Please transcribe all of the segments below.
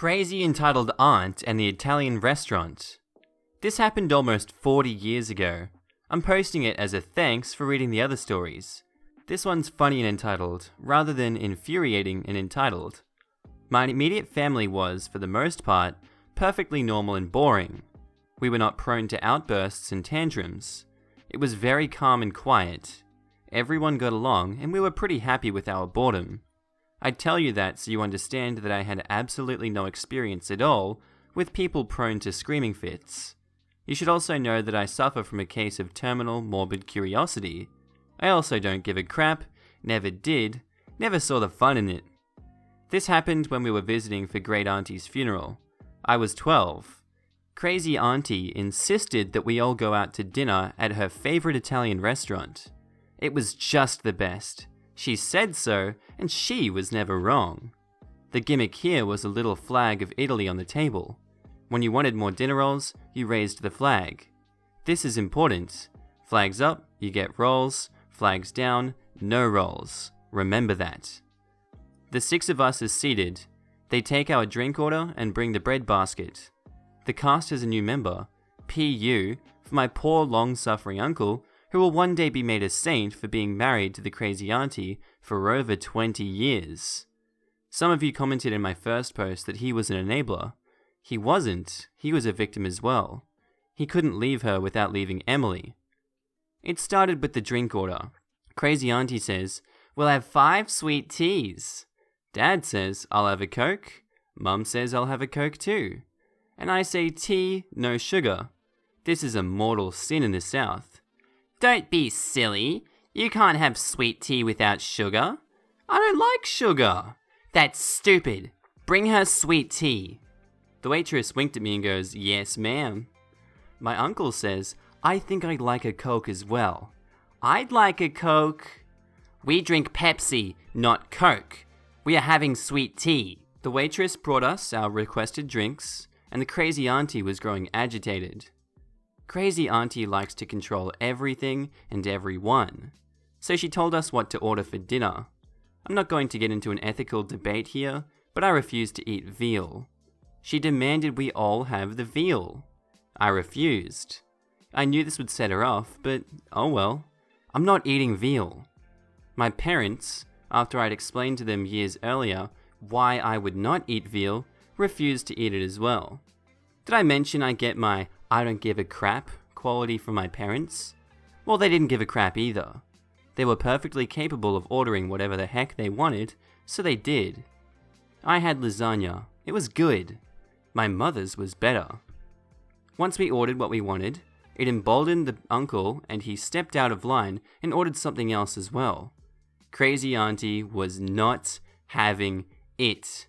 Crazy Entitled Aunt and the Italian Restaurant. This happened almost 40 years ago. I'm posting it as a thanks for reading the other stories. This one's funny and entitled, rather than infuriating and entitled. My immediate family was, for the most part, perfectly normal and boring. We were not prone to outbursts and tantrums. It was very calm and quiet. Everyone got along, and we were pretty happy with our boredom. I tell you that so you understand that I had absolutely no experience at all with people prone to screaming fits. You should also know that I suffer from a case of terminal morbid curiosity. I also don't give a crap, never did, never saw the fun in it. This happened when we were visiting for Great Auntie's funeral. I was 12. Crazy Auntie insisted that we all go out to dinner at her favorite Italian restaurant. It was just the best. She said so, and she was never wrong. The gimmick here was a little flag of Italy on the table. When you wanted more dinner rolls, you raised the flag. This is important. Flags up, you get rolls. Flags down, no rolls. Remember that. The 6 of us are seated. They take our drink order and bring the bread basket. The cast has a new member, P.U., for my poor long-suffering uncle, who will one day be made a saint for being married to the crazy auntie for over 20 years. Some of you commented in my first post that he was an enabler. He wasn't. He was a victim as well. He couldn't leave her without leaving Emily. It started with the drink order. Crazy Auntie says, "We'll have 5 sweet teas." Dad says, "I'll have a Coke." Mum says, "I'll have a Coke too." And I say, "Tea, no sugar." This is a mortal sin in the South. "Don't be silly. You can't have sweet tea without sugar." "I don't like sugar." "That's stupid. Bring her sweet tea." The waitress winked at me and goes, "Yes, ma'am." My uncle says, "I think I'd like a Coke as well." "I'd like a Coke." "We drink Pepsi, not Coke. We are having sweet tea." The waitress brought us our requested drinks, and the crazy auntie was growing agitated. Crazy Auntie likes to control everything and everyone, so she told us what to order for dinner. I'm not going to get into an ethical debate here, but I refused to eat veal. She demanded we all have the veal. I refused. I knew this would set her off, but oh well. I'm not eating veal. My parents, after I'd explained to them years earlier why I would not eat veal, refused to eat it as well. Did I mention I get my "I don't give a crap" quality from my parents? Well, they didn't give a crap either. They were perfectly capable of ordering whatever the heck they wanted, so they did. I had lasagna. It was good. My mother's was better. Once we ordered what we wanted, it emboldened the uncle and he stepped out of line and ordered something else as well. Crazy Auntie was not having it.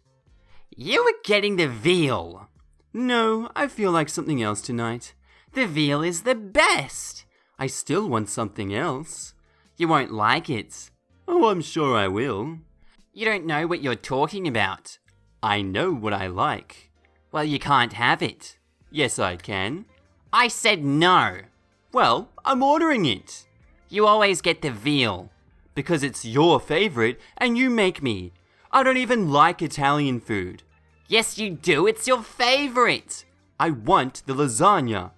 "You were getting the veal." "No, I feel like something else tonight." "The veal is the best." "I still want something else." "You won't like it." "Oh, I'm sure I will." "You don't know what you're talking about." "I know what I like." "Well, you can't have it." "Yes, I can." "I said no." "Well, I'm ordering it." "You always get the veal." "Because it's your favorite and you make me. I don't even like Italian food." "Yes, you do. It's your favorite." "I want the lasagna."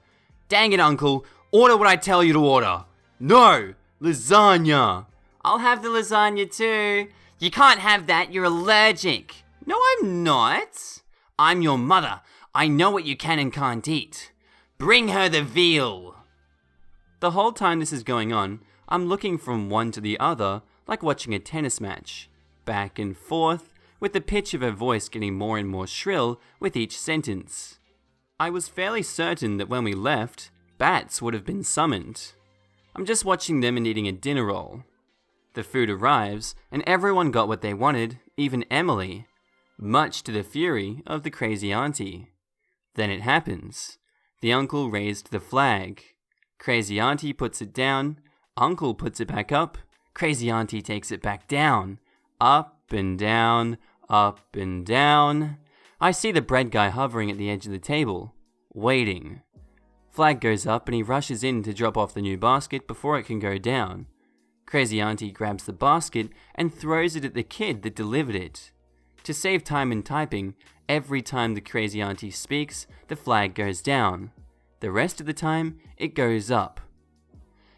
"Dang it, Uncle. Order what I tell you to order." "No, lasagna." "I'll have the lasagna too." "You can't have that. You're allergic." "No, I'm not." "I'm your mother. I know what you can and can't eat." "Bring her the veal." The whole time this is going on, I'm looking from one to the other like watching a tennis match. Back and forth, with the pitch of her voice getting more and more shrill with each sentence. I was fairly certain that when we left, bats would have been summoned. I'm just watching them and eating a dinner roll. The food arrives, and everyone got what they wanted, even Emily, much to the fury of the crazy auntie. Then it happens. The uncle raised the flag. Crazy auntie puts it down, uncle puts it back up, crazy auntie takes it back down. Up and down, up and down. I see the bread guy hovering at the edge of the table, waiting. Flag goes up and he rushes in to drop off the new basket before it can go down. Crazy auntie grabs the basket and throws it at the kid that delivered it. To save time in typing, every time the crazy auntie speaks, the flag goes down. The rest of the time, it goes up.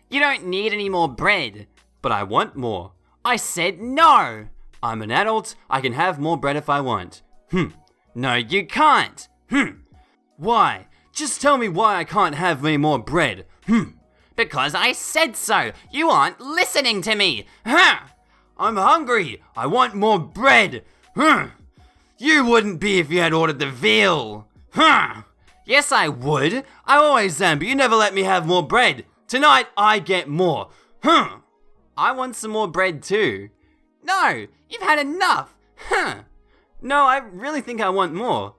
You don't need any more bread. But I want more. I said no. I'm an adult. I can have more bread if I want. No, you can't. Why? Just tell me why I can't have any more bread. Because I said so. You aren't listening to me. I'm hungry. I want more bread. You wouldn't be if you had ordered the veal. Yes, I would. I always am, but you never let me have more bread. Tonight, I get more. I want some more bread too. No, you've had enough. No, I really think I want more.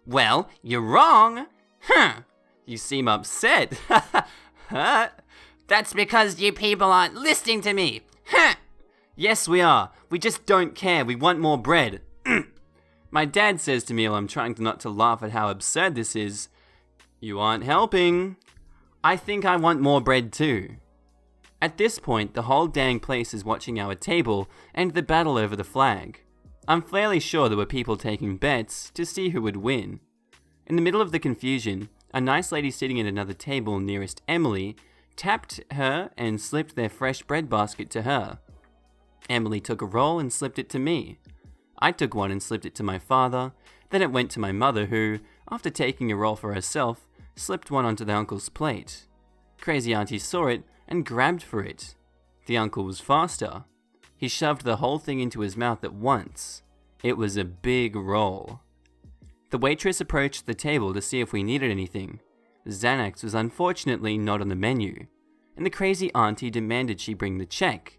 Well, you're wrong. You seem upset. That's because you people aren't listening to me. Yes, we are. We just don't care. We want more bread. My dad says to me while I'm trying not to laugh at how absurd this is, you aren't helping. I think I want more bread too. At this point, the whole dang place is watching our table and the battle over the flag. I'm fairly sure there were people taking bets to see who would win. In the middle of the confusion, a nice lady sitting at another table nearest Emily tapped her and slipped their fresh bread basket to her. Emily took a roll and slipped it to me. I took one and slipped it to my father, then it went to my mother who, after taking a roll for herself, slipped one onto the uncle's plate. Crazy Auntie saw it and grabbed for it. The uncle was faster. He shoved the whole thing into his mouth at once. It was a big roll. The waitress approached the table to see if we needed anything. Xanax was unfortunately not on the menu, and the crazy auntie demanded she bring the check.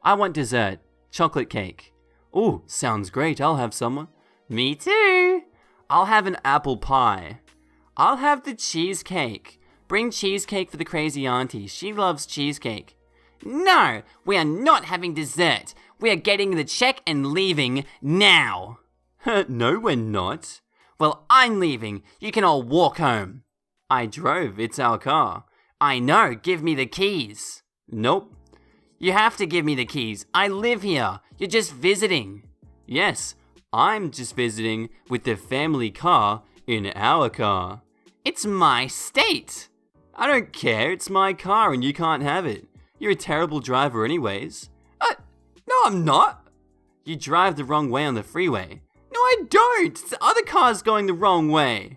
I want dessert. Chocolate cake. Ooh, sounds great. I'll have some. Me too. I'll have an apple pie. I'll have the cheesecake. Bring cheesecake for the crazy auntie. She loves cheesecake. No, we are not having dessert. We are getting the check and leaving now. No, we're not. Well, I'm leaving. You can all walk home. I drove. It's our car. I know. Give me the keys. Nope. You have to give me the keys. I live here. You're just visiting. Yes, I'm just visiting with the family car in our car. It's my state. I don't care. It's my car and you can't have it. You're a terrible driver anyways. No, I'm not. You drive the wrong way on the freeway. No, I don't. It's the other car's going the wrong way.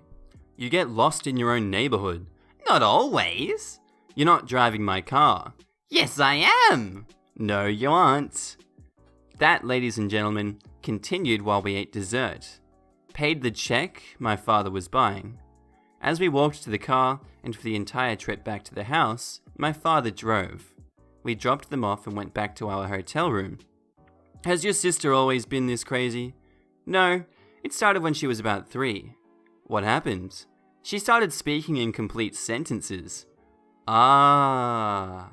You get lost in your own neighborhood. Not always. You're not driving my car. Yes, I am. No, you aren't. That, ladies and gentlemen, continued while we ate dessert. Paid the check my father was buying. As we walked to the car, and for the entire trip back to the house, my father drove. We dropped them off and went back to our hotel room. Has your sister always been this crazy? No, it started when she was about 3. What happened? She started speaking in complete sentences. Ah.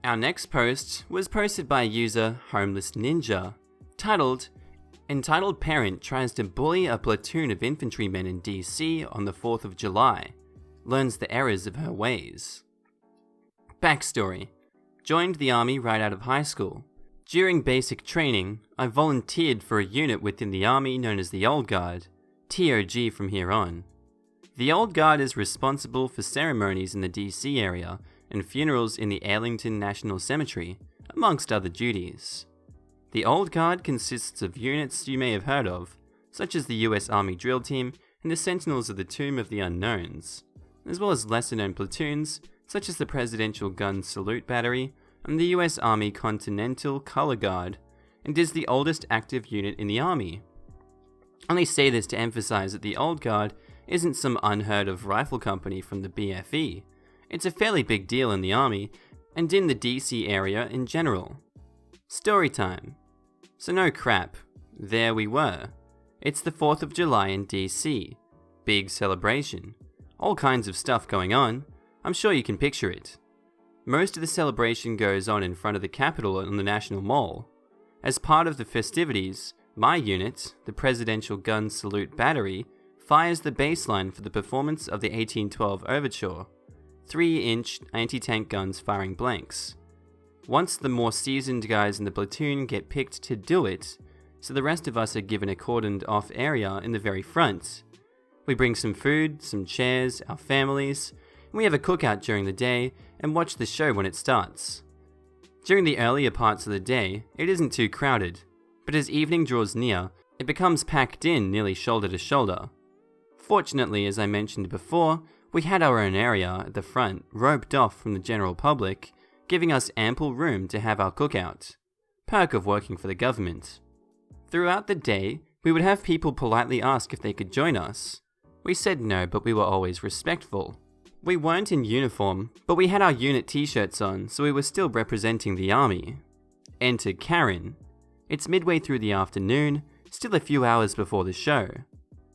Our next post was posted by user HomelessNinja, titled, Entitled Parent Tries to Bully a Platoon of Infantrymen in DC on the 4th of July. Learns the errors of her ways. Backstory. Joined the army right out of high school. During basic training, I volunteered for a unit within the army known as the Old Guard, TOG from here on. The Old Guard is responsible for ceremonies in the DC area and funerals in the Arlington National Cemetery, amongst other duties. The Old Guard consists of units you may have heard of, such as the US Army Drill Team and the Sentinels of the Tomb of the Unknowns, as well as lesser-known platoons such as the Presidential Gun Salute Battery and the US Army Continental Color Guard, and is the oldest active unit in the Army. I only say this to emphasize that the Old Guard isn't some unheard-of rifle company from the BFE. It's a fairly big deal in the Army, and in the DC area in general. Story time. So no crap. There we were. It's the 4th of July in DC. Big celebration. All kinds of stuff going on. I'm sure you can picture it. Most of the celebration goes on in front of the Capitol on the National Mall. As part of the festivities, my unit, the Presidential Gun Salute Battery, fires the baseline for the performance of the 1812 Overture. 3-inch anti-tank guns firing blanks. Once the more seasoned guys in the platoon get picked to do it, so the rest of us are given a cordoned off area in the very front. We bring some food, some chairs, our families, and we have a cookout during the day and watch the show when it starts. During the earlier parts of the day, it isn't too crowded, but as evening draws near, it becomes packed in nearly shoulder to shoulder. Fortunately, as I mentioned before, we had our own area at the front roped off from the general public, giving us ample room to have our cookout. Perk of working for the government. Throughout the day, we would have people politely ask if they could join us. We said no, but we were always respectful. We weren't in uniform, but we had our unit t-shirts on, so we were still representing the army. Enter Karen. It's midway through the afternoon, still a few hours before the show.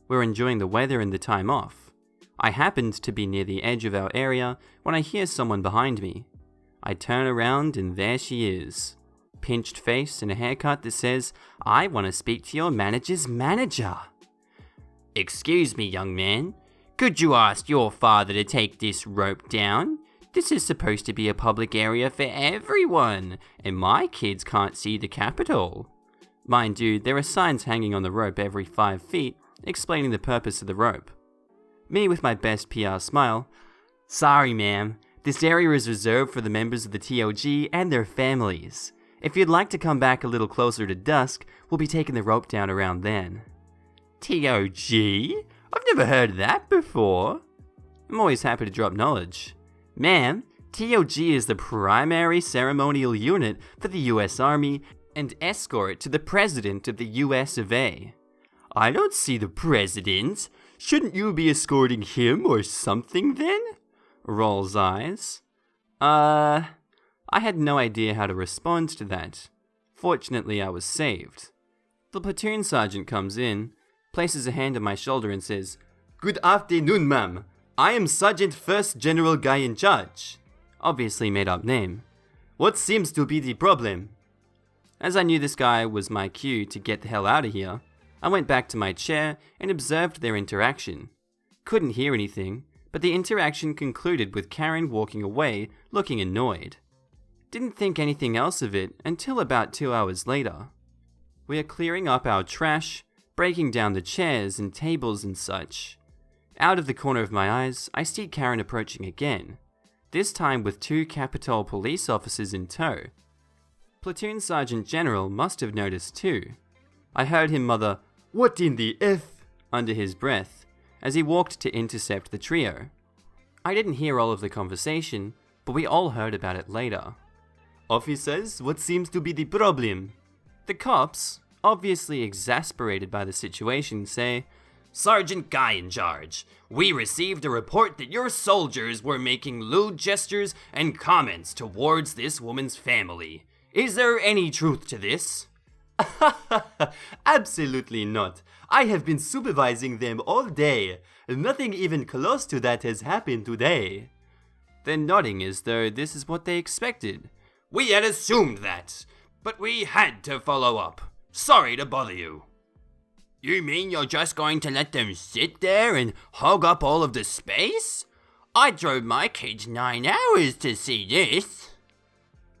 We're enjoying the weather and the time off. I happened to be near the edge of our area when I hear someone behind me. I turn around and there she is. Pinched face and a haircut that says, "I want to speak to your manager's manager." "Excuse me, young man. Could you ask your father to take this rope down? This is supposed to be a public area for everyone, and my kids can't see the Capitol." Mind you, there are signs hanging on the rope every 5 feet explaining the purpose of the rope. Me with my best PR smile, "Sorry ma'am, this area is reserved for the members of the TOG and their families. If you'd like to come back a little closer to dusk, we'll be taking the rope down around then." "TOG? I've never heard of that before." I'm always happy to drop knowledge. "Ma'am, TOG is the primary ceremonial unit for the US Army and escort to the President of the US of A." "I don't see the President. Shouldn't you be escorting him or something then?" Rolls eyes. I had no idea how to respond to that. Fortunately, I was saved. The platoon sergeant comes in, places a hand on my shoulder and says, "Good afternoon, ma'am. I am Sergeant First General Guy in Charge." Obviously made up name. "What seems to be the problem?" As I knew this guy was my cue to get the hell out of here, I went back to my chair and observed their interaction. Couldn't hear anything, but the interaction concluded with Karen walking away, looking annoyed. Didn't think anything else of it until about 2 hours later. We are clearing up our trash, breaking down the chairs and tables and such. Out of the corner of my eyes, I see Karen approaching again, this time with 2 Capitol police officers in tow. Platoon Sergeant General must have noticed too. I heard him mother, "What in the F?" under his breath, as he walked to intercept the trio. I didn't hear all of the conversation, but we all heard about it later. "Officers, what seems to be the problem?" The cops, obviously exasperated by the situation, say, "Sergeant Guy in Charge, we received a report that your soldiers were making lewd gestures and comments towards this woman's family. Is there any truth to this?" "Absolutely not. I have been supervising them all day. Nothing even close to that has happened today." They're nodding as though this is what they expected. "We had assumed that, but we had to follow up. Sorry to bother you." "You mean you're just going to let them sit there and hog up all of the space? I drove my kids 9 hours to see this."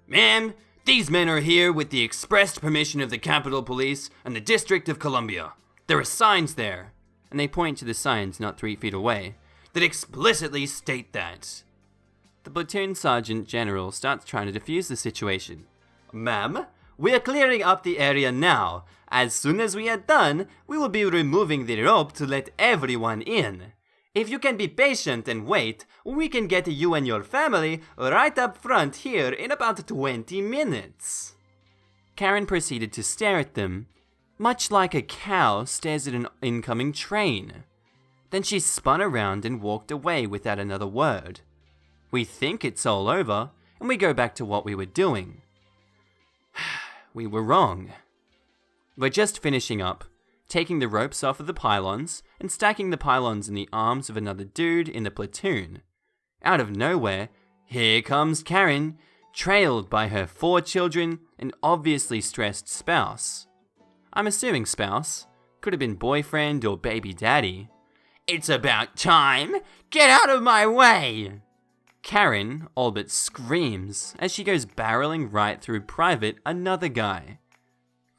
"Ma'am, these men are here with the expressed permission of the Capitol Police and the District of Columbia. There are signs there," and they point to the signs not 3 feet away, "that explicitly state that." The platoon sergeant general starts trying to defuse the situation. "Ma'am, we are clearing up the area now. As soon as we are done, we will be removing the rope to let everyone in. If you can be patient and wait, we can get you and your family right up front here in about 20 minutes. Karen proceeded to stare at them, much like a cow stares at an incoming train. Then she spun around and walked away without another word. We think it's all over, and we go back to what we were doing. We were wrong. We're just finishing up, taking the ropes off of the pylons and stacking the pylons in the arms of another dude in the platoon. Out of nowhere, here comes Karen, trailed by her 4 children and obviously stressed spouse. I'm assuming spouse. Could have been boyfriend or baby daddy. "It's about time! Get out of my way!" Karen all but screams as she goes barreling right through Private, another guy.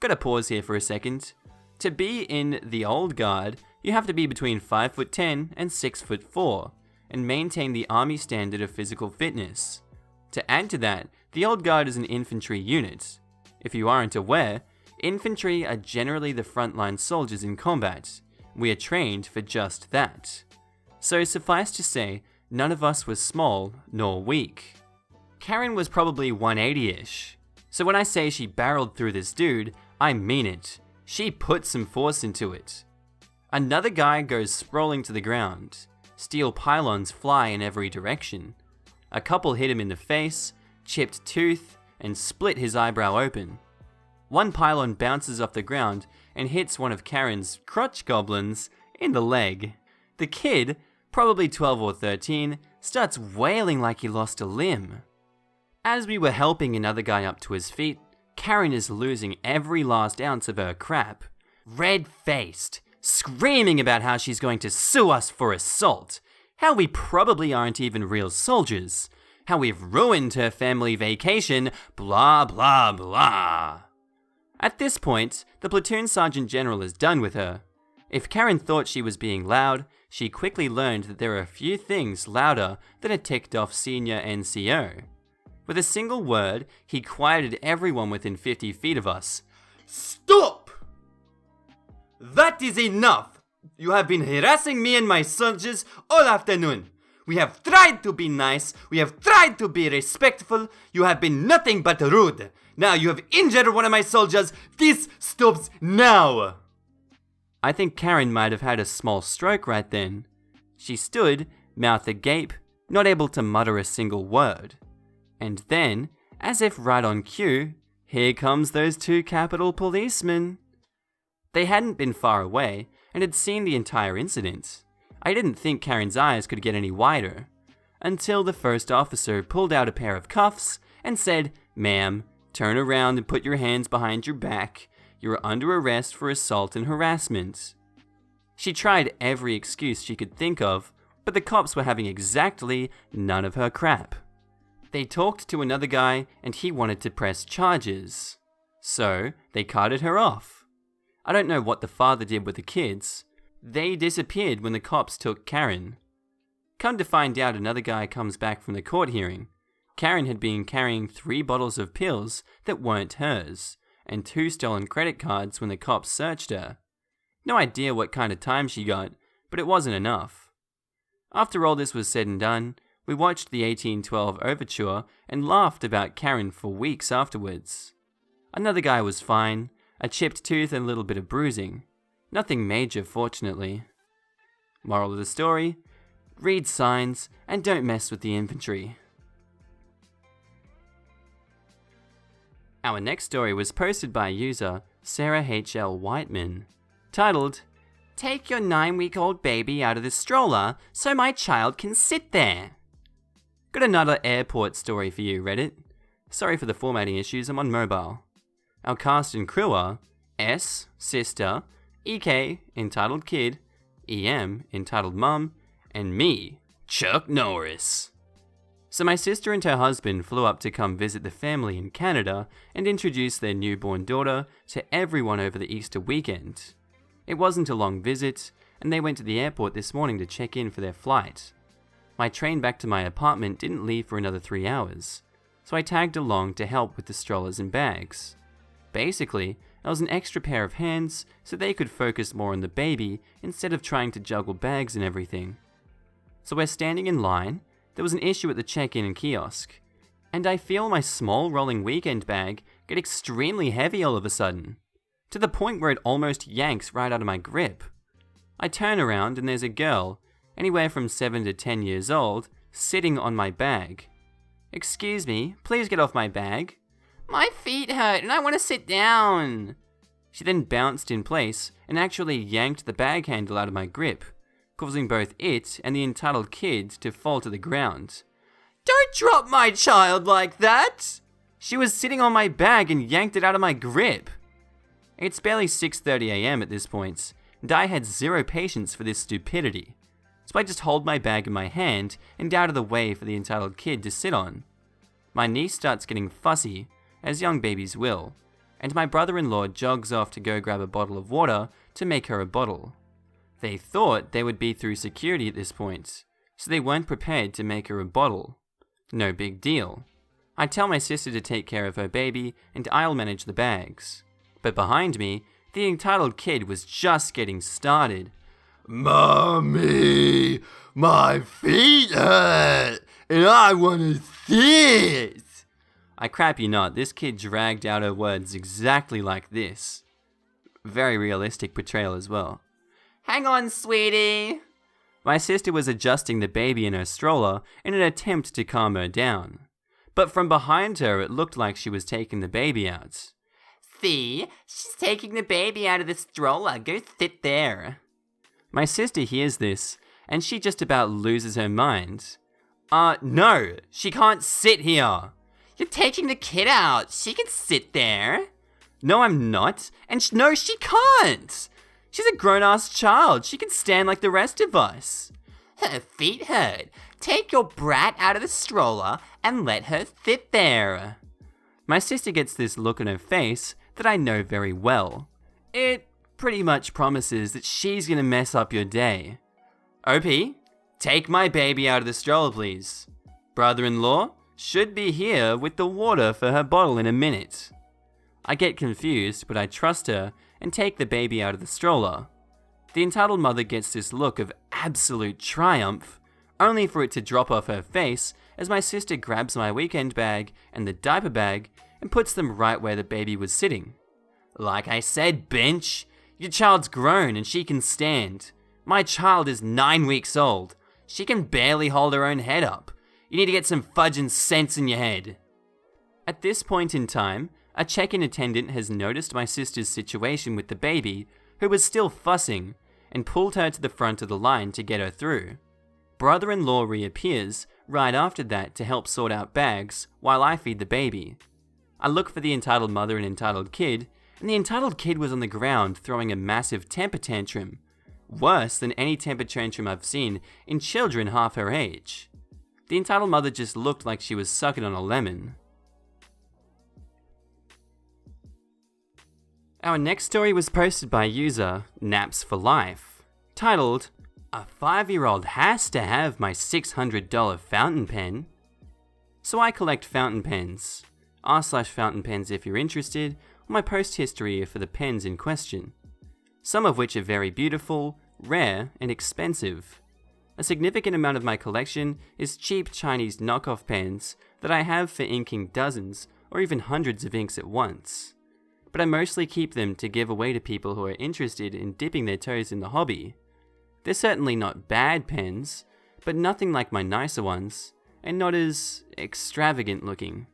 Gotta pause here for a second. To be in the old guard, you have to be between 5'10" and 6'4", and maintain the army standard of physical fitness. To add to that, the old guard is an infantry unit. If you aren't aware, infantry are generally the frontline soldiers in combat. We are trained for just that. So suffice to say, none of us was small nor weak. Karen was probably 180-ish. So when I say she barreled through this dude, I mean it. She put some force into it. Another guy goes sprawling to the ground. Steel pylons fly in every direction. A couple hit him in the face, chipped tooth, and split his eyebrow open. One pylon bounces off the ground and hits one of Karen's crotch goblins in the leg. The kid, probably 12 or 13, starts wailing like he lost a limb. As we were helping another guy up to his feet, Karen is losing every last ounce of her crap, red-faced, screaming about how she's going to sue us for assault, how we probably aren't even real soldiers, how we've ruined her family vacation, blah blah blah. At this point, the platoon sergeant general is done with her. If Karen thought she was being loud, she quickly learned that there are a few things louder than a ticked off senior NCO. With a single word, he quieted everyone within 50 feet of us. Stop! That is enough! You have been harassing me and my soldiers all afternoon. We have tried to be nice, we have tried to be respectful, you have been nothing but rude. Now you have injured one of my soldiers, this stops now! I think Karen might have had a small stroke right then. She stood, mouth agape, not able to mutter a single word. And then, as if right on cue, here comes those two Capitol policemen. They hadn't been far away and had seen the entire incident. I didn't think Karen's eyes could get any wider, until the first officer pulled out a pair of cuffs and said, "Ma'am, turn around and put your hands behind your back. You're under arrest for assault and harassment." She tried every excuse she could think of, but the cops were having exactly none of her crap. They talked to another guy and he wanted to press charges. So they carted her off. I don't know what the father did with the kids. They disappeared when the cops took Karen. Come to find out, another guy comes back from the court hearing. Karen had been carrying 3 bottles of pills that weren't hers, and 2 stolen credit cards when the cops searched her. No idea what kind of time she got, but it wasn't enough. After all this was said and done, we watched the 1812 Overture and laughed about Karen for weeks afterwards. Another guy was fine, a chipped tooth and a little bit of bruising. Nothing major, fortunately. Moral of the story: read signs and don't mess with the infantry. Our next story was posted by user sarahlwhiteman, titled, "Take your 9-week-old baby out of the stroller so my child can sit there." Got another airport story for you, Reddit. Sorry for the formatting issues, I'm on mobile. Our cast and crew are S, sister, EK, entitled kid, EM, entitled mum, and me, Chuck Norris. So my sister and her husband flew up to come visit the family in Canada and introduce their newborn daughter to everyone over the Easter weekend. It wasn't a long visit, and they went to the airport this morning to check in for their flight. My train back to my apartment didn't leave for another 3 hours, so I tagged along to help with the strollers and bags. Basically, I was an extra pair of hands so they could focus more on the baby instead of trying to juggle bags and everything. So we're standing in line. There was an issue at the check-in kiosk, and I feel my small rolling weekend bag get extremely heavy all of a sudden, to the point where it almost yanks right out of my grip. I turn around and there's a girl, anywhere from 7 to 10 years old, sitting on my bag. "Excuse me, please get off my bag." "My feet hurt and I want to sit down." She then bounced in place and actually yanked the bag handle out of my grip, causing both it and the entitled kid to fall to the ground. "Don't drop my child like that!" She was sitting on my bag and yanked it out of my grip. It's barely 6:30 AM at this point, and I had zero patience for this stupidity. so I just hold my bag in my hand and out of the way for the entitled kid to sit on. My niece starts getting fussy, as young babies will, and my brother-in-law jogs off to go grab a bottle of water to make her a bottle. They thought they would be through security at this point, so they weren't prepared to make her a bottle. No big deal. I tell my sister to take care of her baby and I'll manage the bags. But behind me, the entitled kid was just getting started. "Mommy, my feet hurt and I want to sit." I crap you not, this kid dragged out her words exactly like this. Very realistic portrayal as well. "Hang on, sweetie." My sister was adjusting the baby in her stroller in an attempt to calm her down. But from behind her, it looked like she was taking the baby out. "See, she's taking the baby out of the stroller. Go sit there." My sister hears this, and she just about loses her mind. No, she can't sit here." "You're taking the kid out. She can sit there." "No, I'm not. And no, she can't. She's a grown-ass child. She can stand like the rest of us." "Her feet hurt. Take your brat out of the stroller and let her sit there." My sister gets this look on her face that I know very well. It pretty much promises that she's gonna mess up your day. "OP, take my baby out of the stroller, please. Brother-in-law should be here with the water for her bottle in a minute." I get confused, but I trust her and take the baby out of the stroller. The entitled mother gets this look of absolute triumph, only for it to drop off her face as my sister grabs my weekend bag and the diaper bag and puts them right where the baby was sitting. "Like I said, bench, your child's grown and she can stand. My child is 9 weeks old. She can barely hold her own head up. You need to get some fudging sense in your head." At this point in time, a check-in attendant has noticed my sister's situation with the baby, who was still fussing, and pulled her to the front of the line to get her through. Brother-in-law reappears right after that to help sort out bags while I feed the baby. I look for the entitled mother and entitled kid, and the entitled kid was on the ground throwing a massive temper tantrum. Worse than any temper tantrum I've seen in children half her age. The entitled mother just looked like she was sucking on a lemon. Our next story was posted by user napsforlife, titled, "A 5-year-old has to have my $600 fountain pen." So I collect fountain pens. r/fountain pens if you're interested, or my post history for the pens in question. Some of which are very beautiful, rare, and expensive. A significant amount of my collection is cheap Chinese knockoff pens that I have for inking dozens or even hundreds of inks at once. But I mostly keep them to give away to people who are interested in dipping their toes in the hobby. They're certainly not bad pens, but nothing like my nicer ones, and not as extravagant looking.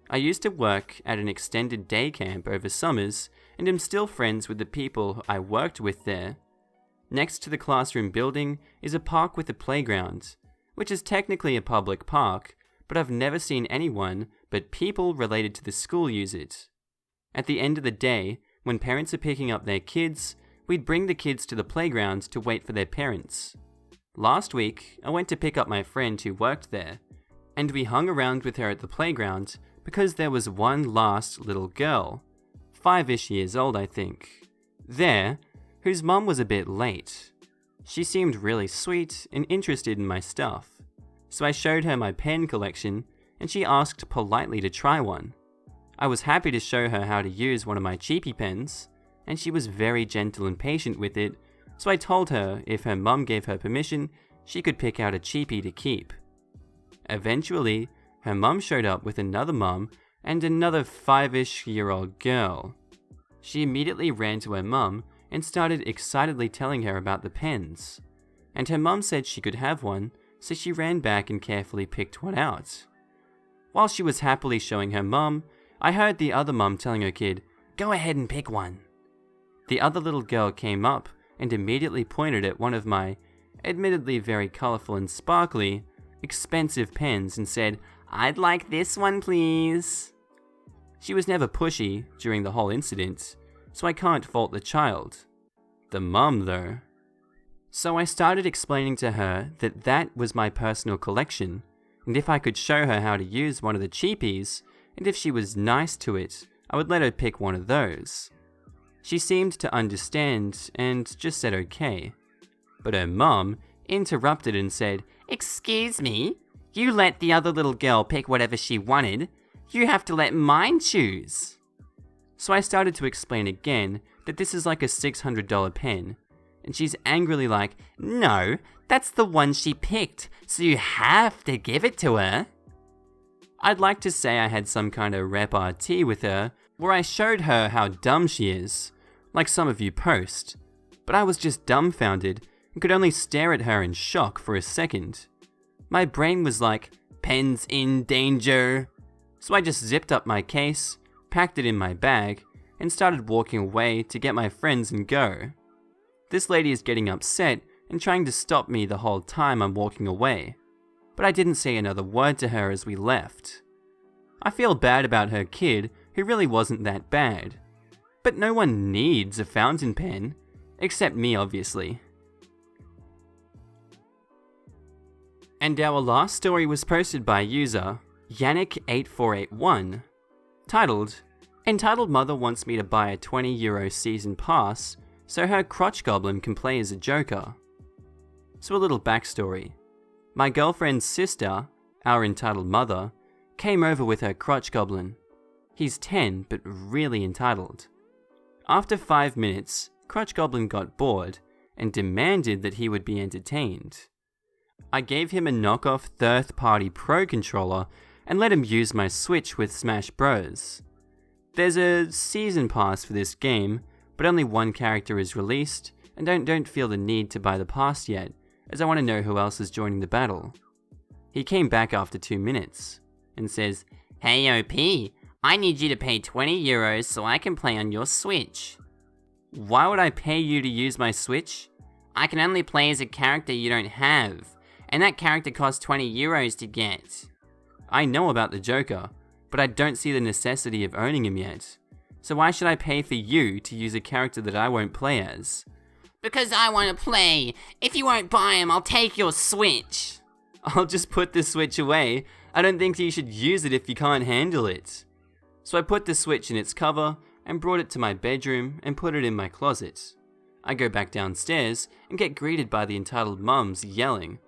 I used to work at an extended day camp over summers, and am still friends with the people I worked with there. Next to the classroom building is a park with a playground, which is technically a public park, but I've never seen anyone but people related to the school use it. At the end of the day, when parents are picking up their kids, we'd bring the kids to the playground to wait for their parents. Last week, I went to pick up my friend who worked there, and we hung around with her at the playground because there was one last little girl, 5-ish years old I think, there, whose mum was a bit late. She seemed really sweet and interested in my stuff, so I showed her my pen collection and she asked politely to try one. I was happy to show her how to use one of my cheapy pens, and she was very gentle and patient with it, so I told her if her mum gave her permission, she could pick out a cheapie to keep. Eventually, her mum showed up with another mum and another 5-ish year old girl. She immediately ran to her mum and started excitedly telling her about the pens, and her mum said she could have one, so she ran back and carefully picked one out. While she was happily showing her mum, I heard the other mum telling her kid, "Go ahead and pick one." The other little girl came up and immediately pointed at one of my, admittedly very colourful and sparkly, expensive pens and said, "I'd like this one, please." She was never pushy during the whole incident, so I can't fault the child. The mum, though. So I started explaining to her that that was my personal collection, and if I could show her how to use one of the cheapies, and if she was nice to it, I would let her pick one of those. She seemed to understand and just said okay. But her mum interrupted and said, "Excuse me, you let the other little girl pick whatever she wanted. You have to let mine choose." So I started to explain again that this is like a $600 pen, and she's angrily like, "No, that's the one she picked, so you have to give it to her." I'd like to say I had some kind of repartee with her, where I showed her how dumb she is, like some of you post, but I was just dumbfounded and could only stare at her in shock for a second. My brain was like, "Pen's in danger." So I just zipped up my case, packed it in my bag, and started walking away to get my friends and go. This lady is getting upset and trying to stop me the whole time I'm walking away, but I didn't say another word to her as we left. I feel bad about her kid, who really wasn't that bad. But no one needs a fountain pen, except me obviously. And our last story was posted by user Yannick8481, titled, "Entitled Mother wants me to buy a €20 season pass so her crotch goblin can play as a joker." So a little backstory. My girlfriend's sister, our entitled mother, came over with her crotch goblin. He's 10 but really entitled. After 5 minutes, Crotch Goblin got bored and demanded that he would be entertained. I gave him a knockoff third-party Pro controller and let him use my Switch with Smash Bros. There's a season pass for this game, but only one character is released, and don't feel the need to buy the pass yet, as I want to know who else is joining the battle. He came back after 2 minutes, and says, "Hey OP, I need you to pay €20 so I can play on your Switch." Why would I pay you to use my Switch? I can only play as a character you don't have, and that character costs €20 to get. I know about the Joker, but I don't see the necessity of owning him yet. So why should I pay for you to use a character that I won't play as? Because I want to play. If you won't buy him, I'll take your Switch. I'll just put the Switch away. I don't think you should use it if you can't handle it. So I put the Switch in its cover and brought it to my bedroom and put it in my closet. I go back downstairs and get greeted by the entitled mums yelling,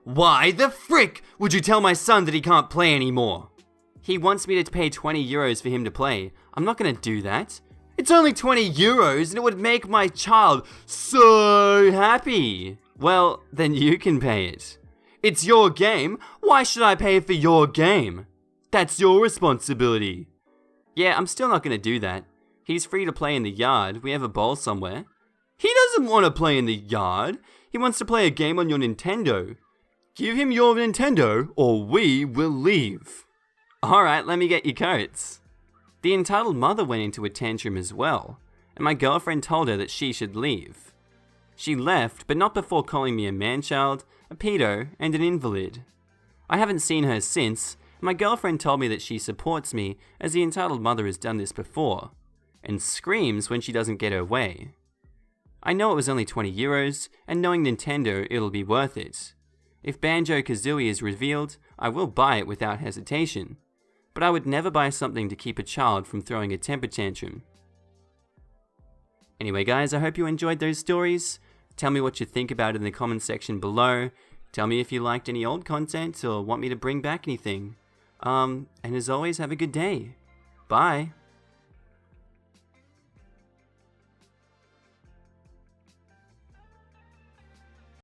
"Why the frick would you tell my son that he can't play anymore? He wants me to pay €20 for him to play. I'm not gonna do that. It's only €20 and it would make my child so happy." Well, then you can pay it. It's your game. Why should I pay for your game? That's your responsibility. Yeah, I'm still not gonna do that. He's free to play in the yard. We have a bowl somewhere. He doesn't want to play in the yard. He wants to play a game on your Nintendo. Give him your Nintendo or we will leave. Alright, let me get your coats. The entitled mother went into a tantrum as well, and my girlfriend told her that she should leave. She left, but not before calling me a man-child, a pedo, and an invalid. I haven't seen her since, and my girlfriend told me that she supports me as the entitled mother has done this before, and screams when she doesn't get her way. I know it was only €20, and knowing Nintendo, it'll be worth it. If Banjo-Kazooie is revealed, I will buy it without hesitation, but I would never buy something to keep a child from throwing a temper tantrum. Anyway guys, I hope you enjoyed those stories. Tell me what you think about it in the comments section below. Tell me if you liked any old content or want me to bring back anything. And as always, have a good day. Bye.